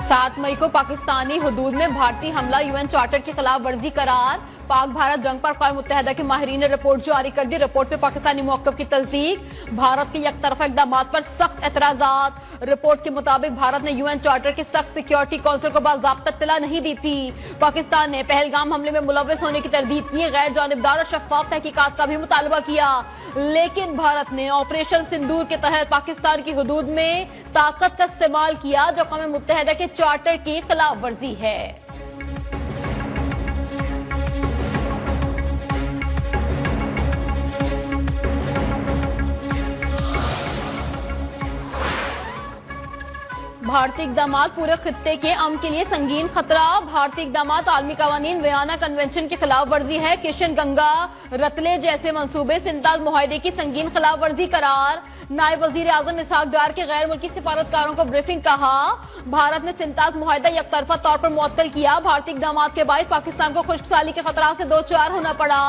7 मई को पाकिस्तानी हुदूद में भारतीय हमला, यूएन चार्टर की खिलाफ वर्जी करार। पाक भारत जंग पर अक़वाम मुत्तहिदा के माहिरीन ने रिपोर्ट जारी कर दी। रिपोर्ट में पाकिस्तानी मौक़िफ़ की तस्दीक, भारत के यकतरफा इक़दामात पर सख्त एतराज़ात। रिपोर्ट के मुताबिक भारत ने यूएन चार्टर की सख्त सिक्योरिटी काउंसिल को बाज़ाब्ता इत्तला नहीं दी थी। पाकिस्तान ने पहलगाम हमले में मुलव्वस होने की तरदीद की, गैर जानिबदार और शफ़ाफ़ तहकीकात का भी मुतालबा किया। लेकिन भारत ने ऑपरेशन सिंदूर के तहत पाकिस्तान की हुदूद में ताकत का इस्तेमाल किया, जो अक़वाम मुत्तहिदा के चार्टर की खिलाफ वर्जी है। भारतीय इक़दामात पूरे खित्ते के अमन के लिए संगीन खतरा। भारतीय इक़दामात आलमी कवानीन वियना कन्वेंशन की खिलाफ वर्जी है। किशन गंगा रतले जैसे मंसूबे सिंताज मुआहदे की संगीन खिलाफ वर्जी करार। नायब वजीर आजम इसहाक डार के गैर मुल्की सिफारतकारों को ब्रीफिंग, कहा भारत ने सिंताज मुआहदा यकतरफा तौर पर मुअत्तल किया। भारतीय इक़दामात के बाइस पाकिस्तान को खुश्क साली के खतरा से दो चार होना पड़ा।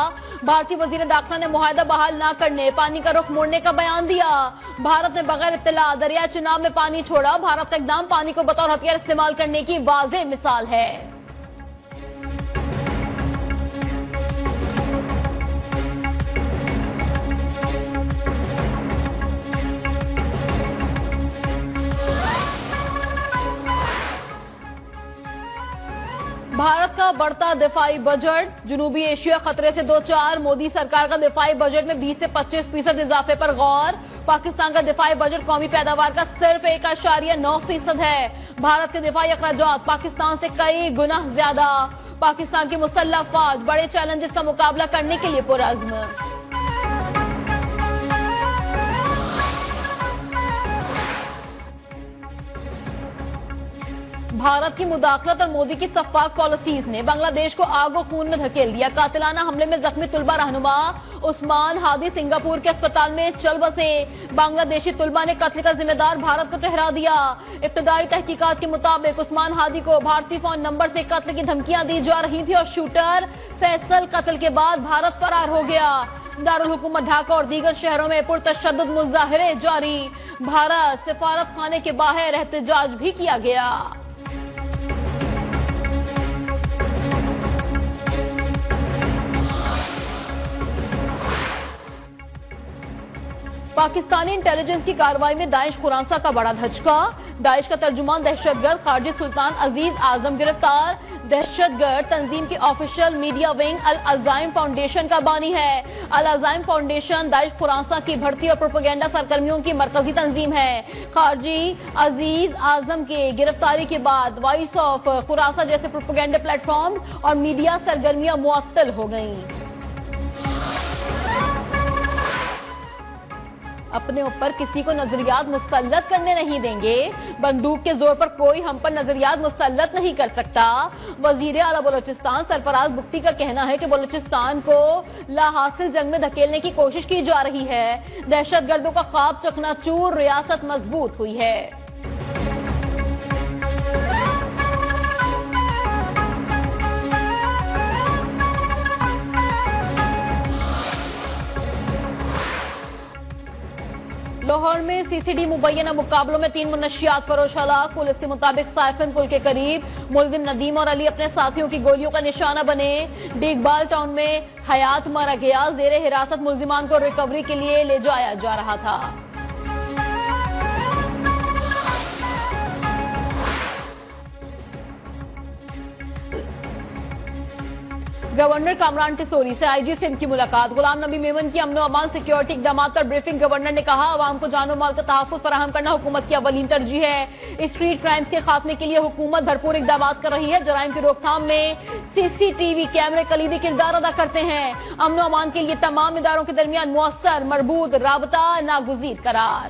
भारतीय वजीर दाखिला ने मुआहदा बहाल न करने, पानी का रुख मोड़ने का बयान दिया। भारत ने बगैर इत्तला दरिया चिनाब में पानी छोड़ा। भारत का इक़दाम पानी को बतौर हथियार इस्तेमाल करने की वाज़ेह मिसाल है। भारत का बढ़ता दिफाई बजट, जनूबी एशिया खतरे से दो चार। मोदी सरकार का दिफाई बजट में 20 से 25% इजाफे पर गौर। पाकिस्तान का दिफाई बजट कौमी पैदावार का सिर्फ 1.9% है। भारत के दिफाई अखराजात पाकिस्तान से कई गुना ज्यादा। पाकिस्तान की मुसल्लह फौज बड़े चैलेंजेस का मुकाबला करने के लिए पुरअज़्म। भारत की मुदाखलत और मोदी की सफाक पॉलिसीज ने बांग्लादेश को आगो खून में धकेल दिया। कातिलाना हमले में जख्मी तुलबा रहनुमा उस्मान हादी सिंगापुर के अस्पताल में चल बसे। बांग्लादेशी तुलबा ने कत्ल का जिम्मेदार भारत को ठहरा दिया। इब्तदाई तहकीकात के मुताबिक उस्मान हादी को भारतीय फोन नंबर से कत्ल की धमकियां दी जा रही थी और शूटर फैसल कत्ल के बाद भारत फरार हो गया। दारुल हुकूमत ढाका और दीगर शहरों में पुरतशद्दुद मुजाहिरे जारी। भारत सिफारत खाने के बाहर एहतजाज भी किया गया। पाकिस्तानी इंटेलिजेंस की कार्रवाई में दाइश खुरासा का बड़ा धचका। दाइश का तर्जुमान दहशतगर्द खारजी सुल्तान अजीज आजम गिरफ्तार। दहशतगर्द तंजीम के ऑफिशियल मीडिया विंग अल अज़ाइम फाउंडेशन का बानी है। अल अज़ाइम फाउंडेशन दाइश खुरासा की भर्ती और प्रोपेगेंडा सरगर्मियों की मरकजी तंजीम है। खारजी अजीज आजम के गिरफ्तारी के बाद वॉइस ऑफ खुरासा जैसे प्रोपेगेंडा प्लेटफॉर्म और मीडिया सरगर्मियां मुअत्तल हो गईं। अपने ऊपर किसी को नजरियात मुसल्लत करने नहीं देंगे। बंदूक के जोर पर कोई हम पर नजरियात मुसल्लत नहीं कर सकता। वजीर आला बलोचिस्तान सरफराज बुख्ती का कहना है कि बलोचिस्तान को लाहासिल जंग में धकेलने की कोशिश की जा रही है। दहशतगर्दों का ख्वाब चकनाचूर, रियासत मजबूत हुई है। लाहौर में सीसीडी मुबैना मुकाबलों में 3 मुनशियात फरोश हलाक। पुलिस के मुताबिक साइफन पुल के करीब मुलजिम नदीम और अली अपने साथियों की गोलियों का निशाना बने। डीगबाल टाउन में हयात मारा गया। जेरे हिरासत मुलजिमान को रिकवरी के लिए ले जाया जा रहा था। गवर्नर कामरान टिसोरी से आईजी सिंध की मुलाकात। गुलाम नबी मेमन की अमन अमान सिक्योरिटी इक़दामात पर ब्रीफिंग। गवर्नर ने कहा आवाम को जानो माल का तहफ़्फ़ुज़ फराहम करना हुकूमत की अव्वलीन तरजीह है। स्ट्रीट क्राइम्स के खात्मे के लिए हुकूमत भरपूर इक़दामात कर रही है। जराइम की रोकथाम में सीसीटीवी कैमरे कलीदी किरदार अदा करते हैं। अमन अमान के लिए तमाम इदारों के दरमियान मुअस्सर मरबूत राबता नागुज़ीर करार।